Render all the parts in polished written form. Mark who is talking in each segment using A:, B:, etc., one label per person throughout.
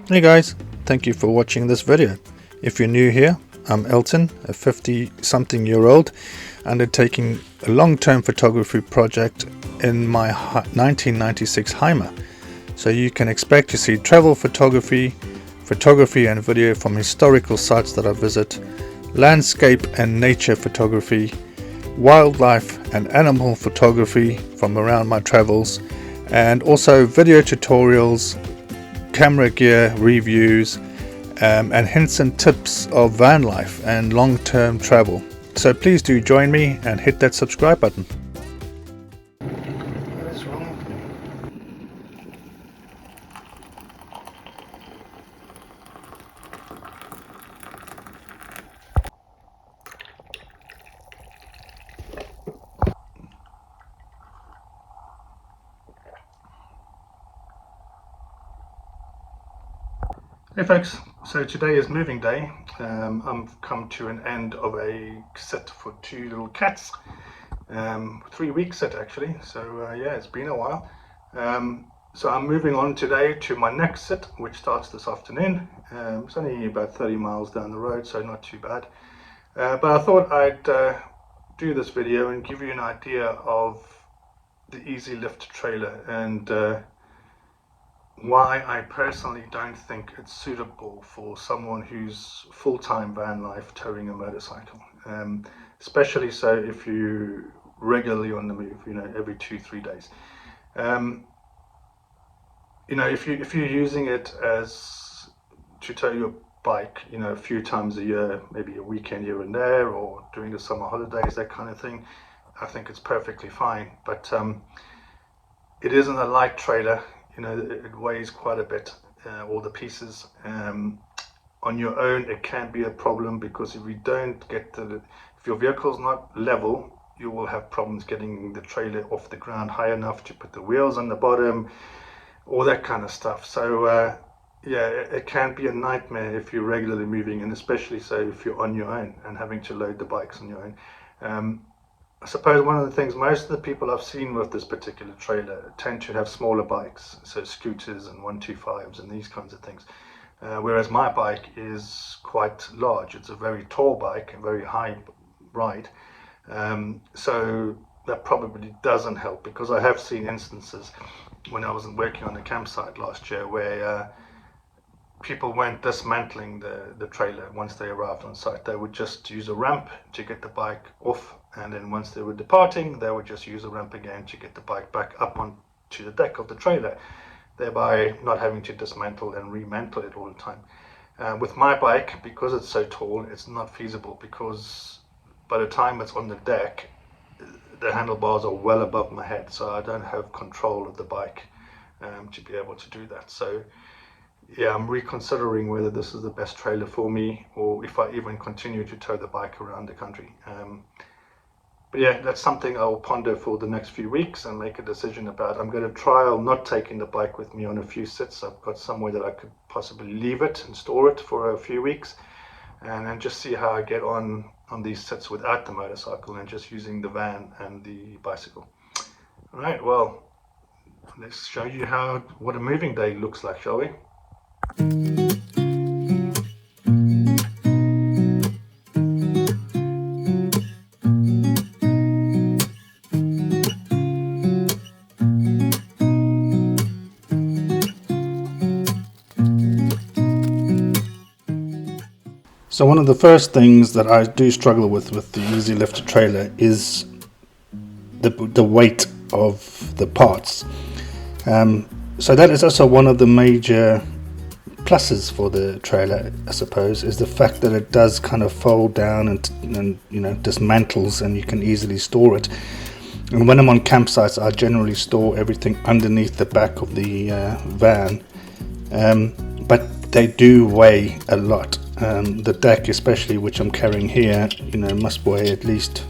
A: Hey guys, thank you for watching this video. If you're new here, I'm Elton, a 50-something-year-old undertaking a long-term photography project in my 1996 Hymer. So you can expect to see travel photography and video from historical sites that I visit, landscape and nature photography, wildlife and animal photography from around my travels, and also video tutorials, camera gear reviews, and hints and tips of van life and long-term travel. So please do join me and hit that subscribe button. What is wrong with me? Hey folks, so today is moving day. I've come to an end of a sit for two little cats. 3 weeks sit actually, so yeah, it's been a while. So I'm moving on today to my next sit, which starts this afternoon. It's only about 30 miles down the road, so not too bad. But I thought I'd do this video and give you an idea of the Easylifter trailer and why I personally don't think it's suitable for someone who's full-time van life towing a motorcycle, especially so if you're regularly on the move, every 2-3 days. If you're using it as to tow your bike, a few times a year, maybe a weekend here and there, or during the summer holidays, that kind of thing, I think it's perfectly fine. But it isn't a light trailer. It weighs quite a bit, all the pieces. On your own, it can be a problem because if you don't get if your vehicle's not level, you will have problems getting the trailer off the ground high enough to put the wheels on the bottom, all that kind of stuff. So yeah, it can be a nightmare if you're regularly moving, and especially so if you're on your own and having to load the bikes on your own. I suppose one of the things most of the people I've seen with this particular trailer tend to have smaller bikes, so scooters and 125s and these kinds of things, whereas my bike is quite large. It's a very tall bike, a very high ride, so that probably doesn't help, because I have seen instances when I was working on a campsite last year where people weren't dismantling the trailer once they arrived on site. They would just use a ramp to get the bike off, and then once they were departing, they would just use a ramp again to get the bike back up onto the deck of the trailer, thereby not having to dismantle and remantle it all the time. With my bike, because it's so tall, it's not feasible, because by the time it's on the deck, the handlebars are well above my head, so I don't have control of the bike to be able to do that. So yeah, I'm reconsidering whether this is the best trailer for me, or if I even continue to tow the bike around the country. But yeah, that's something I'll ponder for the next few weeks and make a decision about. I'm going to trial not taking the bike with me on a few sits. I've got somewhere that I could possibly leave it and store it for a few weeks, and then just see how I get on these sits without the motorcycle and just using the van and the bicycle. All right, well, let's show you what a moving day looks like, shall we? So one of the first things that I do struggle with the Easylifter trailer is the weight of the parts. So that is also one of the major pluses for the trailer, I suppose, is the fact that it does kind of fold down and dismantles, and you can easily store it. And when I'm on campsites, I generally store everything underneath the back of the van, but they do weigh a lot. The deck especially, which I'm carrying here, must weigh at least,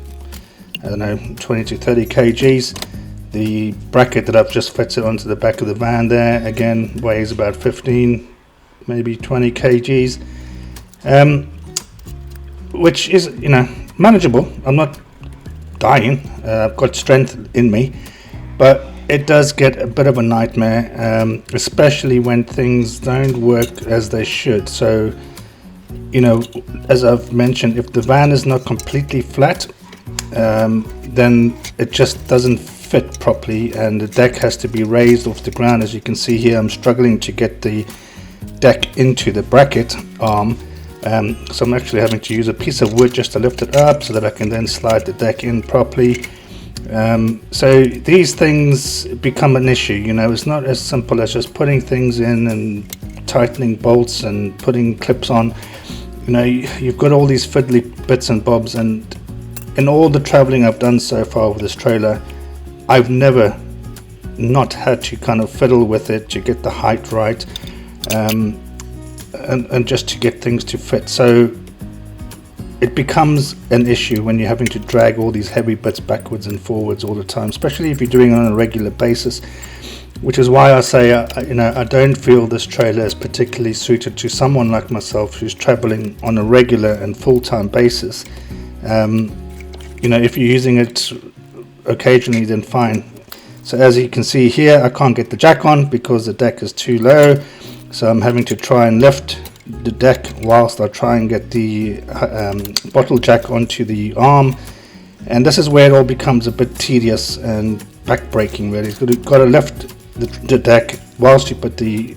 A: 20 to 30 kgs. The bracket that I've just fitted onto the back of the van there, again, weighs about 15, maybe 20 kgs, which is, manageable. I'm not dying. I've got strength in me, but it does get a bit of a nightmare, especially when things don't work as they should. So, you know, as I've mentioned, if the van is not completely flat, then it just doesn't fit properly, and the deck has to be raised off the ground. As you can see here, I'm struggling to get the deck into the bracket arm, so I'm actually having to use a piece of wood just to lift it up so that I can then slide the deck in properly. So these things become an issue. You know, it's not as simple as just putting things in and tightening bolts and putting clips on. You know, you've got all these fiddly bits and bobs, and in all the traveling I've done so far with this trailer, I've never not had to kind of fiddle with it to get the height right, and just to get things to fit. So it becomes an issue when you're having to drag all these heavy bits backwards and forwards all the time, especially if you're doing it on a regular basis, which is why I say, you know, I don't feel this trailer is particularly suited to someone like myself who's traveling on a regular and full-time basis. You know, if you're using it occasionally, then fine. So as you can see here, I can't get the jack on because the deck is too low, so I'm having to try and lift the deck whilst I try and get the bottle jack onto the arm, and this is where it all becomes a bit tedious and back-breaking really. You've got to lift the deck whilst you put the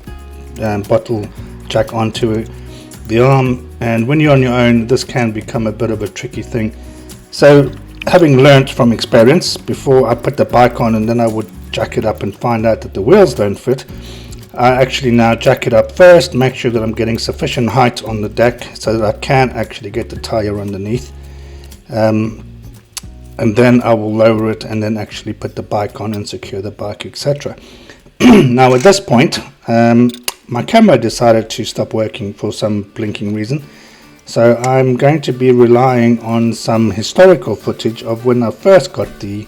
A: bottle jack onto the arm, and when you're on your own, this can become a bit of a tricky thing. So having learnt from experience, before I put the bike on and then I would jack it up and find out that the wheels don't fit, I actually now jack it up first, make sure that I'm getting sufficient height on the deck so that I can actually get the tire underneath, and then I will lower it and then actually put the bike on and secure the bike, etc. Now at this point, my camera decided to stop working for some blinking reason, so I'm going to be relying on some historical footage of when I first got the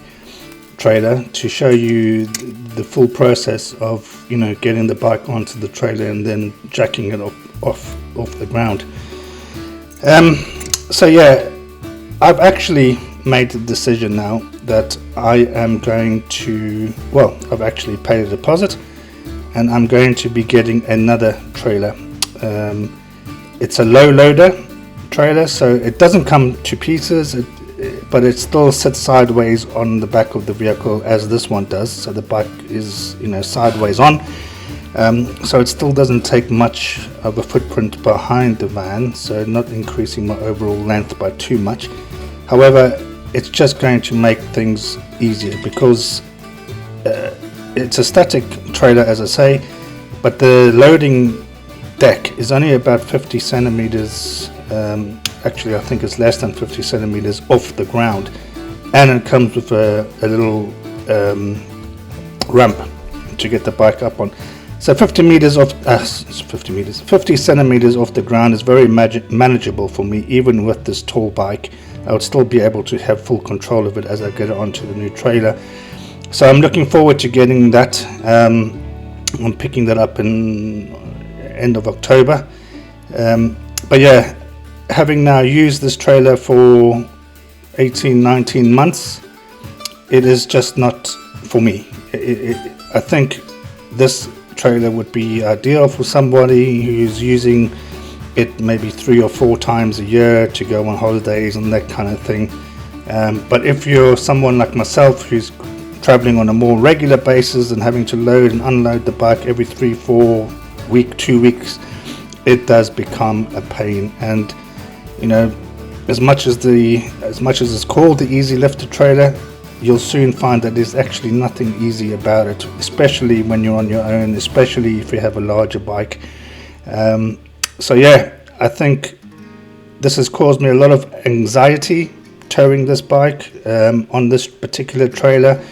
A: trailer to show you the full process of, you know, getting the bike onto the trailer and then jacking it off the ground. So yeah, I've actually made the decision now that I am going to, well, I've actually paid a deposit and I'm going to be getting another trailer. It's a low loader trailer, so it doesn't come to pieces, but it still sits sideways on the back of the vehicle as this one does, so the bike is, you know, sideways on, so it still doesn't take much of a footprint behind the van, so not increasing my overall length by too much. However, it's just going to make things easier because it's a static trailer, as I say, but the loading deck is only about 50 centimeters, actually I think it's less than 50 centimeters off the ground, and it comes with a little ramp to get the bike up on. So 50 centimeters off the ground is very manageable for me. Even with this tall bike, I would still be able to have full control of it as I get it onto the new trailer. So I'm looking forward to getting that. I'm picking that up in end of October. But yeah, having now used this trailer for 18-19 months, it is just not for me. I think this trailer would be ideal for somebody who's using it maybe 3 or 4 times a year to go on holidays and that kind of thing. But if you're someone like myself who's traveling on a more regular basis and having to load and unload the bike every 3-4 2 weeks, it does become a pain. And you know, as much as it's called the Easylifter trailer, you'll soon find that there's actually nothing easy about it, especially when you're on your own, especially if you have a larger bike. So yeah, I think this has caused me a lot of anxiety towing this bike on this particular trailer,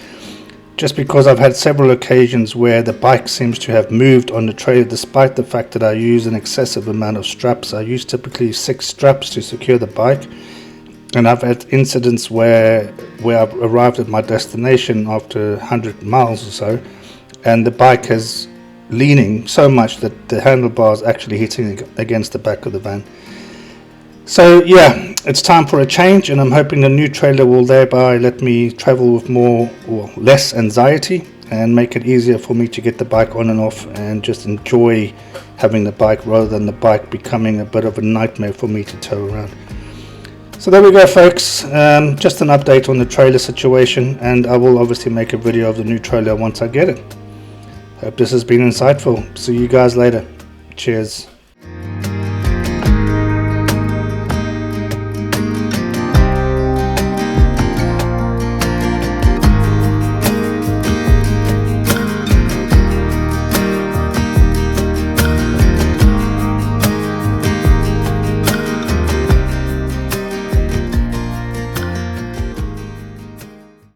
A: just because I've had several occasions where the bike seems to have moved on the trailer despite the fact that I use an excessive amount of straps. I use typically 6 straps to secure the bike, and I've had incidents where I've arrived at my destination after 100 miles or so, and the bike is leaning so much that the handlebars actually hitting against the back of the van. So yeah, it's time for a change, and I'm hoping the new trailer will thereby let me travel with less anxiety
B: and make it easier for me to get the bike on and off and just enjoy having the bike rather than the bike becoming a bit of a nightmare for me to tow around. So there we go, folks. Just an update on the trailer situation, and I will obviously make a video of the new trailer once I get it. Hope this has been insightful. See you guys later. Cheers.